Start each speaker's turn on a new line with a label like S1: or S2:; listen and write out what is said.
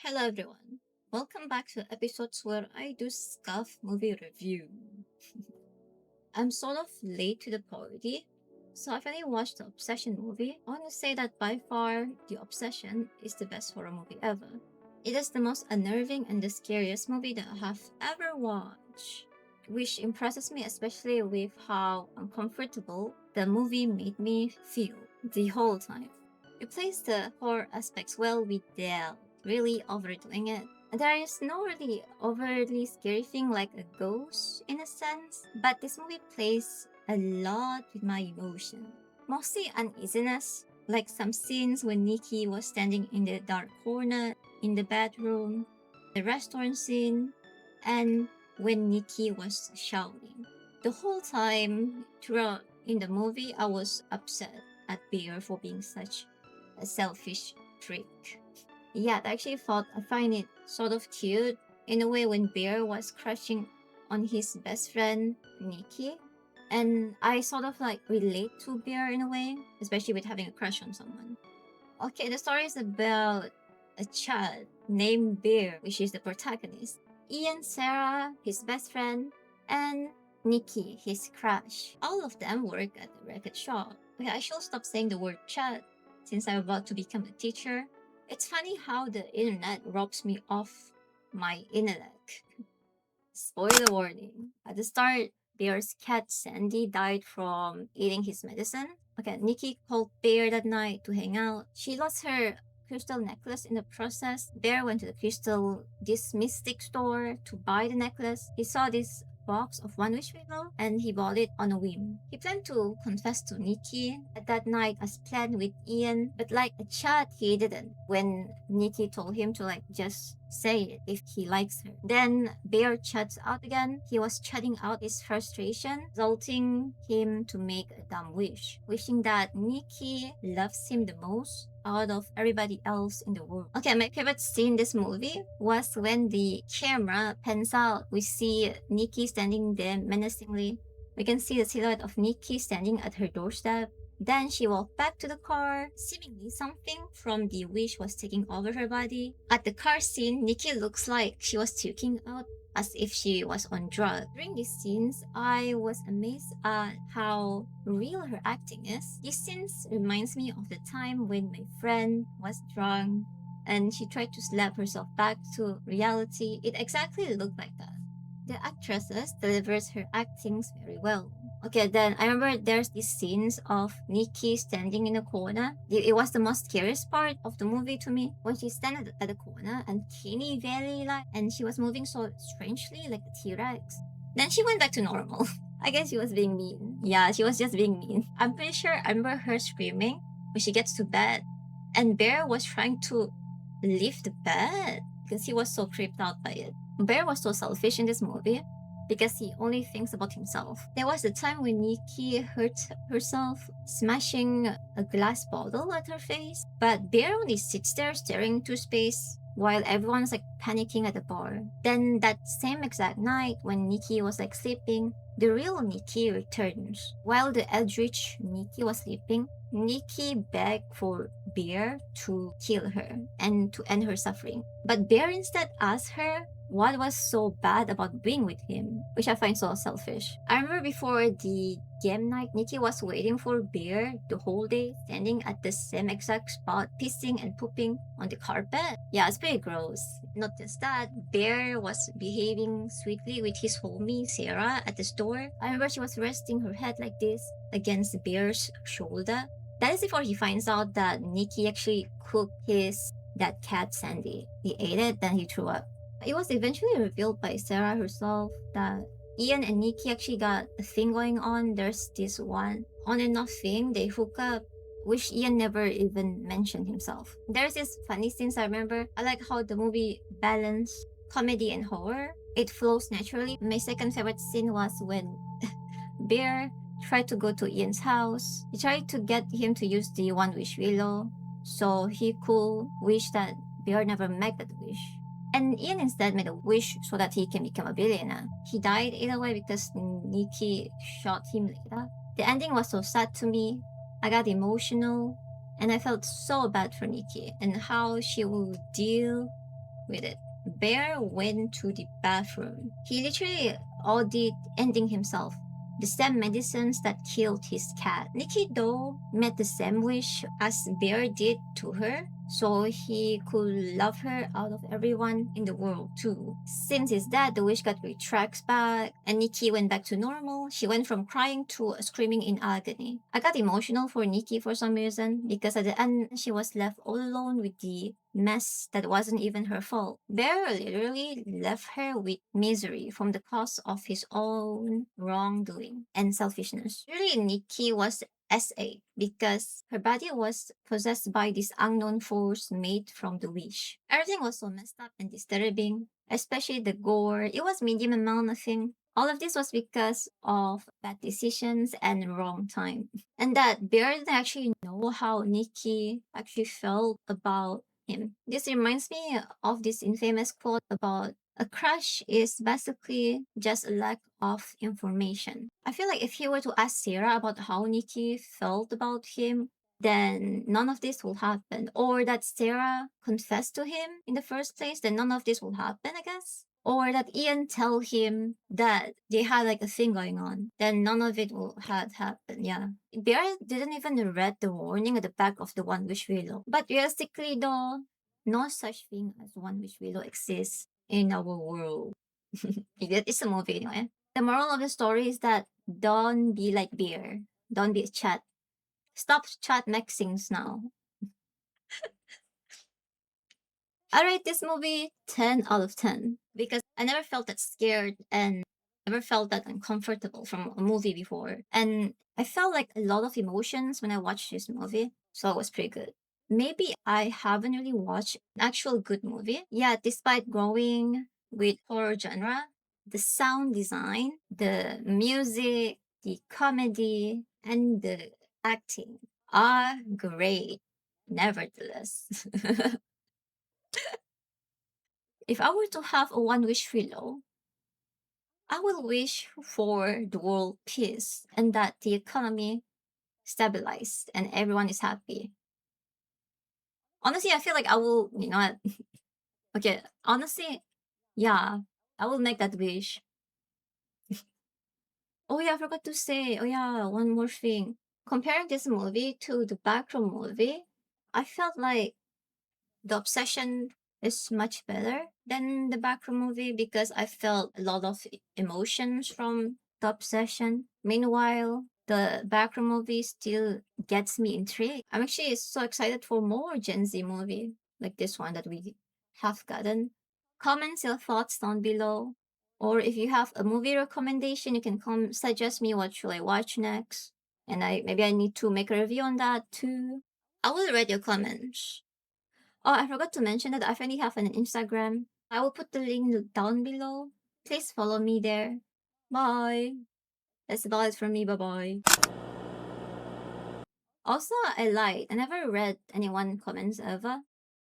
S1: Hello everyone. Welcome back to episodes where I do scuff movie review. I'm sort of late to the party, so I finally watched the Obsession movie. I want to say that by far, The Obsession is the best horror movie ever. It is the most unnerving and the scariest movie that I have ever watched, which impresses me especially with how uncomfortable the movie made me feel the whole time. It plays the horror aspects well without really overdoing it. There is no really overly scary thing like a ghost in a sense, but this movie plays a lot with my emotion. Mostly uneasiness, like some scenes when Nikki was standing in the dark corner in the bedroom, the restaurant scene, and when Nikki was shouting. The whole time throughout in the movie, I was upset at Bear for being such a selfish prick. Yeah, I find it sort of cute in a way when Bear was crushing on his best friend Nikki. And I sort of like relate to Bear in a way, especially with having a crush on someone. Okay, the story is about a child named Bear, which is the protagonist. Ian, Sarah, his best friend, and Nikki, his crush. All of them work at the record shop. Okay, I should stop saying the word child since I'm about to become a teacher. It's funny how the internet robs me of my intellect. Spoiler warning. At the start, Bear's cat Sandy died from eating his medicine. Okay, Nikki called Bear that night to hang out. She lost her crystal necklace in the process. Bear went to the this mystic store to buy the necklace. He saw this box of One Wish Willow and he bought it on a whim. He planned to confess to Nikki at that night as planned with Ian, but like a chat, he didn't. When Nikki told him to like just say it if he likes her. Then Bear chats out again. He was chatting out his frustration, resulting him to make a dumb wish, wishing that Nikki loves him the most out of everybody else in the world. Okay, my favorite scene in this movie was when the camera pans out. We see Nikki standing there menacingly. We can see the silhouette of Nikki standing at her doorstep. Then she walked back to the car. Seemingly something from the wish was taking over her body. At the car scene, Nikki looks like she was puking out as if she was on drugs. During these scenes, I was amazed at how real her acting is. These scenes reminds me of the time when my friend was drunk and she tried to slap herself back to reality. It exactly looked like that. The actresses delivers her actings very well. Okay, then I remember there's these scenes of Nikki standing in a corner. It was the most scariest part of the movie to me when she standing at the corner and Kenny very like and she was moving so strangely like a T-Rex. Then she went back to normal. I guess she was being mean. Yeah, she was just being mean. I'm pretty sure I remember her screaming when she gets to bed, and Bear was trying to leave the bed because he was so creeped out by it. Bear was so selfish in this movie because he only thinks about himself. There was a time when Nikki hurt herself smashing a glass bottle at her face, but Bear only sits there staring into space while everyone's like panicking at the bar. Then that same exact night when Nikki was like sleeping, the real Nikki returns. While the eldritch Nikki was sleeping, Nikki begged for Bear to kill her and to end her suffering. But Bear instead asked her what was so bad about being with him, which I find so selfish. I remember before the game night, Nikki was waiting for Bear the whole day, standing at the same exact spot, pissing and pooping on the carpet. Yeah, it's pretty gross. Not just that, Bear was behaving sweetly with his homie Sarah at the store. I remember she was resting her head like this against Bear's shoulder. That is before he finds out that Nikki actually cooked that cat Sandy. He ate it, then he threw up. It was eventually revealed by Sarah herself that Ian and Nikki actually got a thing going on. There's this one on and off thing, they hook up, which Ian never even mentioned himself. There's this funny scenes I remember. I like how the movie balanced comedy and horror. It flows naturally. My second favorite scene was when Bear tried to go to Ian's house. He tried to get him to use the One Wish Willow so he could wish that Bear never met that wish. And Ian instead made a wish so that he can become a billionaire. He died either way because Nikki shot him later. The ending was so sad to me. I got emotional and I felt so bad for Nikki and how she will deal with it. Bear went to the bathroom. He literally OD'd, ending himself. The same medicines that killed his cat. Nikki, though, met the same wish as Bear did to her, so he could love her out of everyone in the world too. Since his dad, the wish got retracted back, and Nikki went back to normal. She went from crying to screaming in agony. I got emotional for Nikki for some reason, because at the end, she was left all alone with the mess that wasn't even her fault. Bear literally left her with misery from the cause of his own wrongdoing and selfishness. Really, Nikki was SA because her body was possessed by this unknown force made from the wish. Everything was so messed up and disturbing, especially the gore. It was medium amount, I think. All of this was because of bad decisions and wrong time. And that Bear didn't actually know how Nikki actually felt about him. This reminds me of this infamous quote about a crush is basically just a lack of information. I feel like if he were to ask Sarah about how Nikki felt about him, then none of this will happen. Or that Sarah confessed to him in the first place, then none of this will happen, I guess. Or that Ian tell him that they had like a thing going on, then none of it will had happened. Yeah. Bear didn't even read the warning at the back of the One Wish Willow. But realistically though, no such thing as One Wish Willow exists in our world. It's a movie anyway. The moral of the story is that don't be like Bear. Don't be a chat. Stop chat mixings now. I rate this movie 10 out of 10 because I never felt that scared and never felt that uncomfortable from a movie before. And I felt like a lot of emotions when I watched this movie, so it was pretty good. Maybe I haven't really watched an actual good movie. Yeah, despite growing with horror genre, the sound design, the music, the comedy, and the acting are great, nevertheless. If I were to have a one wish below, I will wish for the world peace and that the economy stabilized and everyone is happy. Honestly, I feel like I will, okay, honestly, yeah, I will make that wish. Oh yeah, I forgot to say, oh yeah, one more thing. Comparing this movie to the Backroom movie, I felt like the Obsession is much better than the Backroom movie because I felt a lot of emotions from the Obsession. Meanwhile, the Backroom movie still gets me intrigued. I'm actually so excited for more Gen Z movie like this one that we have gotten. Comment your thoughts down below. Or if you have a movie recommendation, you can come suggest me what should I watch next. And maybe I need to make a review on that too. I will read your comments. Oh, I forgot to mention that I finally have an Instagram. I will put the link down below. Please follow me there. Bye. That's about it from me. Bye bye. Also, I lied. I never read anyone comments ever.